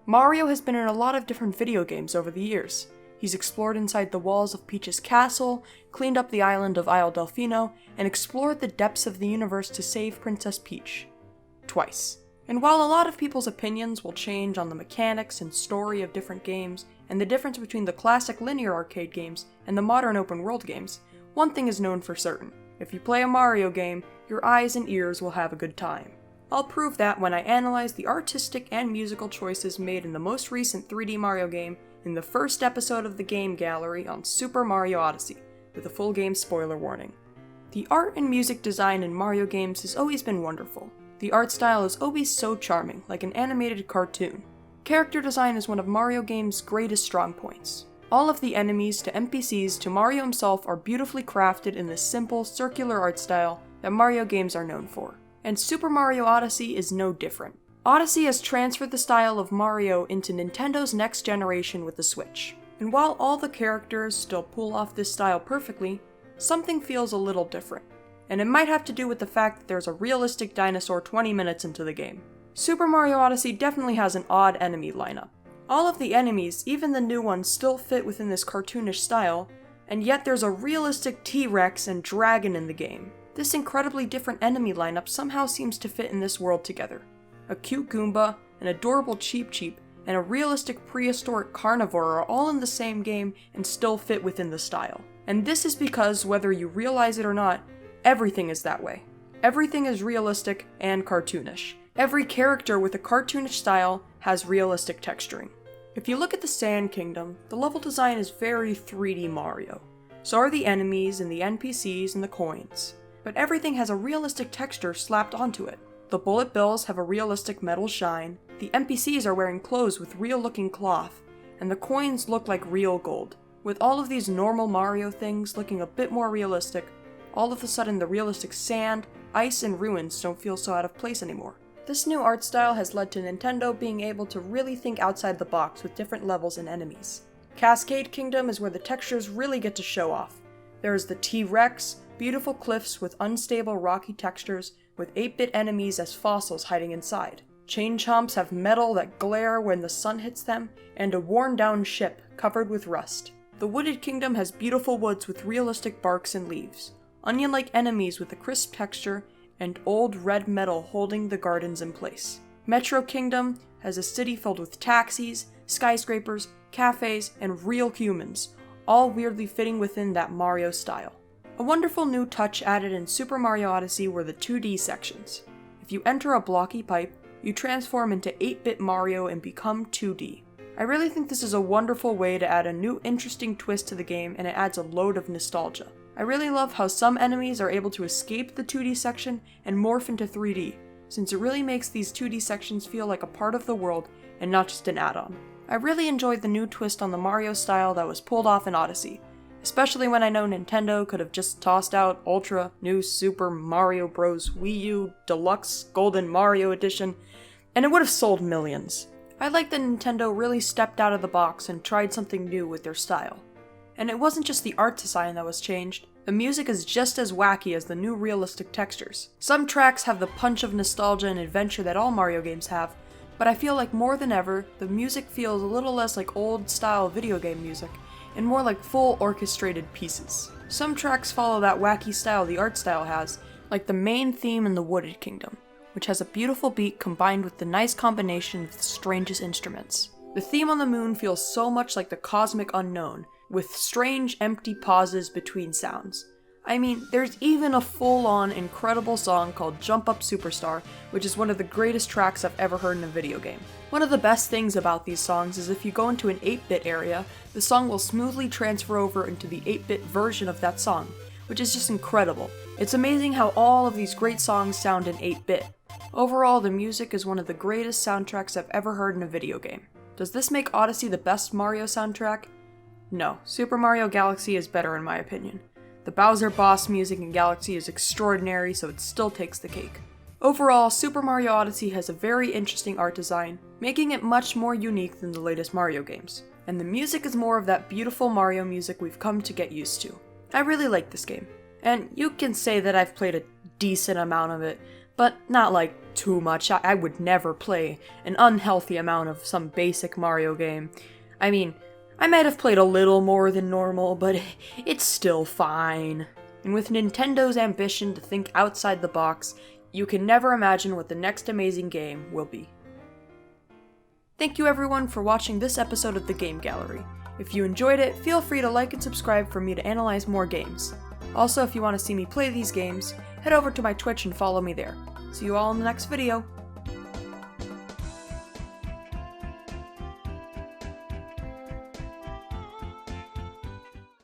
Mario has been in a lot of different video games over the years. He's explored inside the walls of Peach's castle, cleaned up the island of Isle Delfino, and explored the depths of the universe to save Princess Peach. Twice. And while a lot of people's opinions will change on the mechanics and story of different games, and the difference between the classic linear arcade games and the modern open world games, one thing is known for certain. If you play a Mario game, your eyes and ears will have a good time. I'll prove that when I analyze the artistic and musical choices made in the most recent 3D Mario game in the first episode of the Game Gallery on Super Mario Odyssey, with a full game spoiler warning. The art and music design in Mario games has always been wonderful. The art style is always so charming, like an animated cartoon. Character design is one of Mario games' greatest strong points. All of the enemies to NPCs to Mario himself are beautifully crafted in the simple, circular art style that Mario games are known for. And Super Mario Odyssey is no different. Odyssey has transferred the style of Mario into Nintendo's next generation with the Switch. And while all the characters still pull off this style perfectly, something feels a little different. And it might have to do with the fact that there's a realistic dinosaur 20 minutes into the game. Super Mario Odyssey definitely has an odd enemy lineup. All of the enemies, even the new ones, still fit within this cartoonish style, and yet there's a realistic T-Rex and dragon in the game. This incredibly different enemy lineup somehow seems to fit in this world together. A cute Goomba, an adorable Cheep Cheep, and a realistic prehistoric carnivore are all in the same game and still fit within the style. And this is because, whether you realize it or not, everything is that way. Everything is realistic and cartoonish. Every character with a cartoonish style has realistic texturing. If you look at the Sand Kingdom, the level design is very 3D Mario. So are the enemies and the NPCs and the coins. But everything has a realistic texture slapped onto it. The bullet bills have a realistic metal shine, the NPCs are wearing clothes with real looking cloth, and the coins look like real gold. With all of these normal Mario things looking a bit more realistic, all of a sudden the realistic sand, ice, and ruins don't feel so out of place anymore. This new art style has led to Nintendo being able to really think outside the box with different levels and enemies. Cascade Kingdom is where the textures really get to show off. There is the T-Rex, beautiful cliffs with unstable rocky textures with 8-bit enemies as fossils hiding inside. Chain chomps have metal that glare when the sun hits them, and a worn-down ship covered with rust. The Wooded Kingdom has beautiful woods with realistic barks and leaves, onion-like enemies with a crisp texture, and old red metal holding the gardens in place. Metro Kingdom has a city filled with taxis, skyscrapers, cafes, and real humans, all weirdly fitting within that Mario style. A wonderful new touch added in Super Mario Odyssey were the 2D sections. If you enter a blocky pipe, you transform into 8-bit Mario and become 2D. I really think this is a wonderful way to add a new interesting twist to the game, and it adds a load of nostalgia. I really love how some enemies are able to escape the 2D section and morph into 3D, since it really makes these 2D sections feel like a part of the world and not just an add-on. I really enjoyed the new twist on the Mario style that was pulled off in Odyssey, especially when I know Nintendo could have just tossed out Ultra New Super Mario Bros. Wii U Deluxe Golden Mario Edition, and it would have sold millions. I like that Nintendo really stepped out of the box and tried something new with their style. And it wasn't just the art design that was changed, the music is just as wacky as the new realistic textures. Some tracks have the punch of nostalgia and adventure that all Mario games have, but I feel like more than ever, the music feels a little less like old-style video game music, and more like full orchestrated pieces. Some tracks follow that wacky style the art style has, like the main theme in the Wooded Kingdom, which has a beautiful beat combined with the nice combination of the strangest instruments. The theme on the moon feels so much like the cosmic unknown, with strange empty pauses between sounds. I mean, there's even a full-on incredible song called Jump Up Superstar, which is one of the greatest tracks I've ever heard in a video game. One of the best things about these songs is if you go into an 8-bit area, the song will smoothly transfer over into the 8-bit version of that song, which is just incredible. It's amazing how all of these great songs sound in 8-bit. Overall, the music is one of the greatest soundtracks I've ever heard in a video game. Does this make Odyssey the best Mario soundtrack? No, Super Mario Galaxy is better in my opinion. The Bowser boss music in Galaxy is extraordinary, so it still takes the cake. Overall, Super Mario Odyssey has a very interesting art design, making it much more unique than the latest Mario games. And the music is more of that beautiful Mario music we've come to get used to. I really like this game. And you can say that I've played a decent amount of it, but not like too much. I would never play an unhealthy amount of some basic Mario game. I mean, I might have played a little more than normal, but it's still fine. And with Nintendo's ambition to think outside the box, you can never imagine what the next amazing game will be. Thank you everyone for watching this episode of the Game Gallery. If you enjoyed it, feel free to like and subscribe for me to analyze more games. Also, if you want to see me play these games, head over to my Twitch and follow me there. See you all in the next video.